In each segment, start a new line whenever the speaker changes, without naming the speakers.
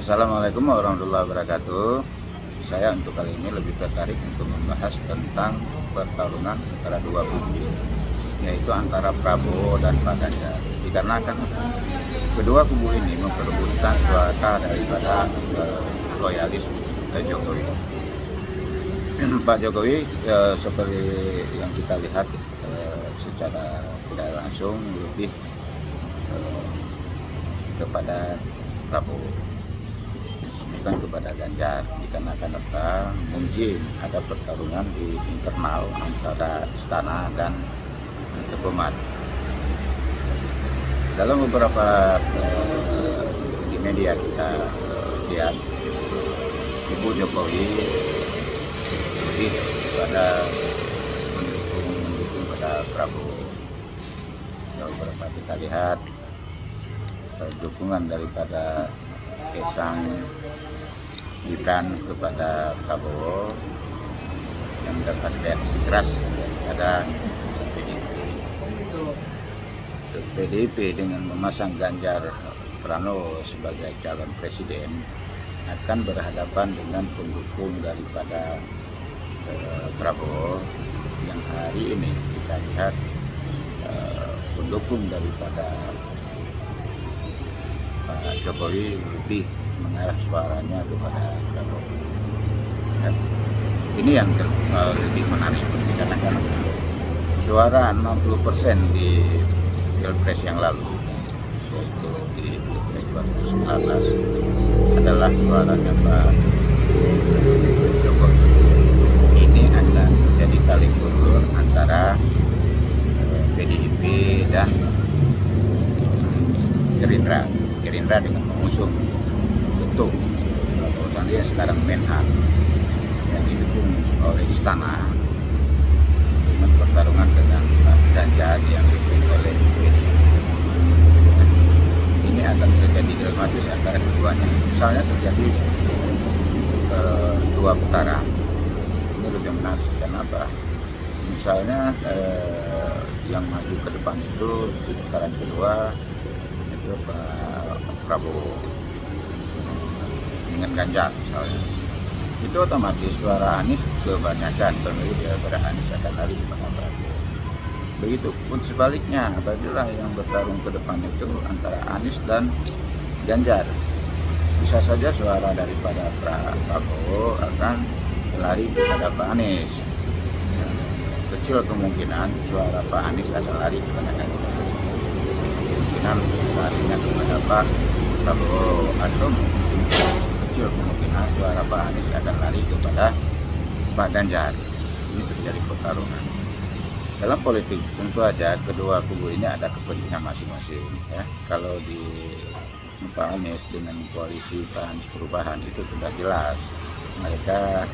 Assalamualaikum warahmatullahi wabarakatuh. Saya untuk kali ini lebih tertarik untuk membahas tentang pertarungan antara dua kubu, yaitu antara Prabowo dan Pak Ganjar. Dikarenakan kedua kubu ini memperebutkan suara daripada loyalis Jokowi. Pak Jokowi seperti yang kita lihat secara tidak langsung lebih kepada Prabowo, bukan kepada Ganjar, dikarenakan apa? Mungkin ada pertarungan di internal antara istana dan Tekomat. Dalam beberapa di media kita lihat kubu Jokowi lebih pada mendukung pada Prabowo. Beberapa kita lihat dukungan daripada Kaisang Gibran kepada Prabowo yang mendapat reaksi keras daripada PDIP dengan memasang Ganjar Pranowo sebagai calon presiden akan berhadapan dengan pendukung daripada Prabowo yang hari ini kita lihat pendukung daripada Pak Jokowi lebih mengarah suaranya kepada Prabowo. Ini yang lebih menarik karena suara 60% di Pilpres yang lalu, yaitu di Pilpres 2019 adalah suaranya Pak Jokowi. Ini akan jadi tali ulur antara PDIP dan Gerindra dengan mengusung Ketum Prabowo Sandi yang sekarang Menhan yang didukung oleh Istana dengan pertarungan dengan Pak Ganjar yang didukung oleh PDIP. Ini akan terjadi dramatis antara keduanya. Misalnya terjadi dua putaran, ini lebih menarik. Kenapa? Misalnya yang maju ke depan itu di putaran kedua itu Pak Prabowo dengan Ganjar misalnya, itu otomatis suara Anies kebanyakan pemilih daripada Anies akan lari kepada Prabowo. Begitupun sebaliknya, apabila yang bertarung ke depan itu antara Anies dan Ganjar, bisa saja suara daripada Prabowo akan lari kepada Pak Anies. Kecil kemungkinan suara Pak Anies akan lari kepada Ganjar. Kemungkinan larinya kepada Pak Prabowo, atau kecil kemungkinan suara Pak Anies akan lari kepada Pak Ganjar. Ini terjadi pertarungan. Dalam politik tentu aja kedua kubu ini ada kepentingan masing-masing. Ya. Kalau di Pak Anies dengan koalisi Pak Anies Perubahan itu sudah jelas, mereka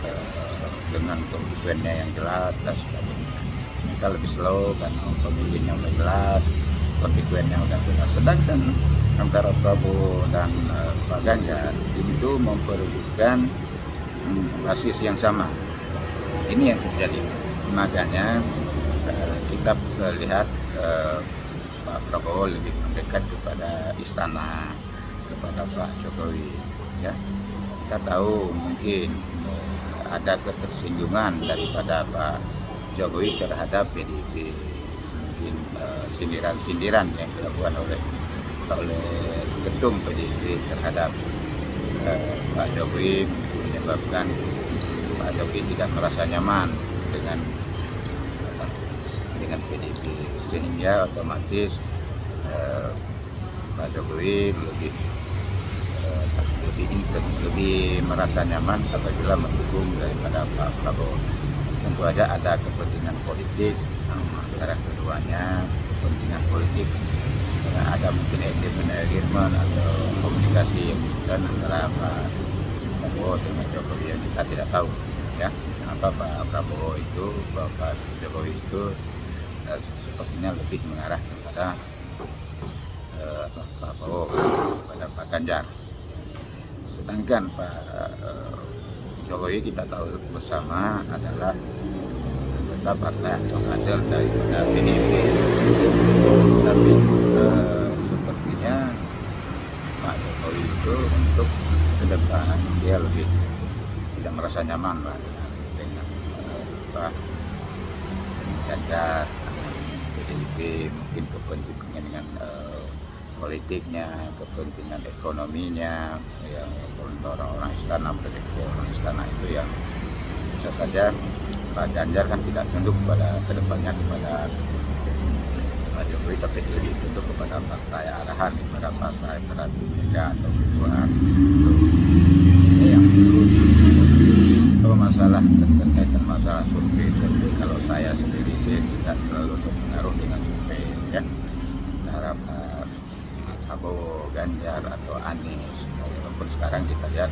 dengan konstituennya yang jelas dan sebagainya. Mereka lebih slow karena pemilihnya sudah jelas, konstituennya sudah jelas. Sedangkan antara Prabowo dan Pak Ganjar itu memperebutkan basis yang sama. Ini yang terjadi. Makanya kita lihat Pak Prabowo lebih mendekat kepada istana, kepada Pak Jokowi. Ya, kita tahu mungkin ada ketersinggungan daripada Pak Jokowi terhadap PDIP, mungkin sindiran-sindiran yang dilakukan oleh ketum PDIP terhadap Pak Jokowi menyebabkan Pak Jokowi tidak merasa nyaman dengan PDIP, sehingga otomatis Pak Jokowi lebih merasa nyaman apabila mendukung daripada Pak Prabowo. Tentu saja ada kepentingan politik antara keduanya, kepentingan politik. Ada mungkin agreement atau komunikasi yang dan antara Pak Prabowo dengan Jokowi yang kita tidak tahu. Ya, apa Pak Prabowo itu, Pak Jokowi itu sepertinya lebih mengarah kepada Pak Prabowo, kepada Pak Ganjar. Sedangkan Pak Jokowi kita tahu bersama adalah tetap partai kader daripada PDIP. Tapi sepertinya Pak Jokowi itu untuk dia lebih tidak merasa nyaman lah dengan Ganjar, PDIP, mungkin kepentingan politiknya, kepentingan ekonominya, yang untuk orang-orang istana, proyek orang istana itu yang bisa saja Pak Ganjar kan tidak tunduk pada kedepannya kepada Pak Jokowi, tapi lebih tunduk kepada partai arahan, kepada partai Prabowo atau ketua. Ini yang perlu kalau masalah terkaitan masalah survei, kalau saya sendiri sih tidak terlalu terpengaruh dengan survei ya. Terhadap Prabowo, Ganjar atau Anies, walaupun sekarang kita lihat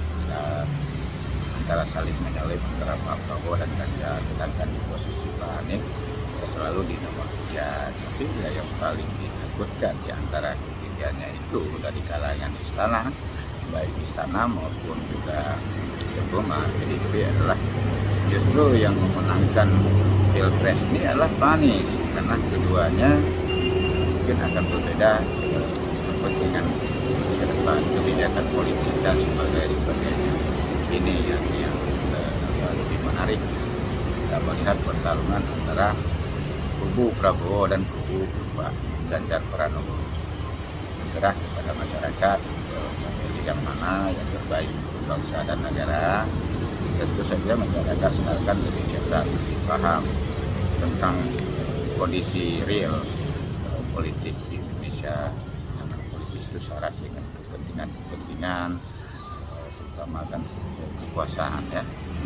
antara saling menyalip antara Pak Prabowo dan Ganjar, sedangkan di posisi Pak Anies selalu di nomor 3. Tapi ya yang paling ditakutkan di antara ketiganya itu dari kalangan istana, baik istana maupun juga Jokowi, PDIP adalah justru yang memenangkan Pilpres ini adalah Pak Anies, karena keduanya mungkin akan berbeda kepentingan ke depan, kebijakan politik dan sebagainya. Ini yang lebih menarik kita melihat pertarungan antara kubu Prabowo dan kubu Pak Ganjar Pranowo. Berserah kepada masyarakat memilih yang mana yang terbaik untuk bangsa dan negara. Tentu saja masyarakat sekarang lebih cerdas, paham tentang kondisi real politik di Indonesia. Karena politik itu syarat dengan kepentingan, terutama kan kekuasaan ya.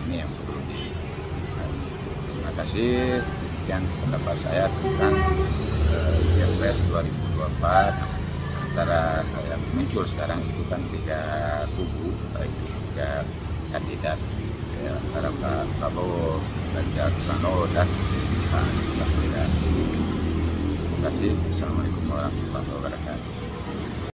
Ini yang perlu terima kasih. Sekian pendapat saya tentang Pilpres 2024 antara yang muncul sekarang itu kan 3 kubu, itu 3 kandidat ya, antara Pak Prabowo, Ganjar Pranowo dan Pak Anies Baswedan. Terima kasih. Assalamualaikum warahmatullahi wabarakatuh.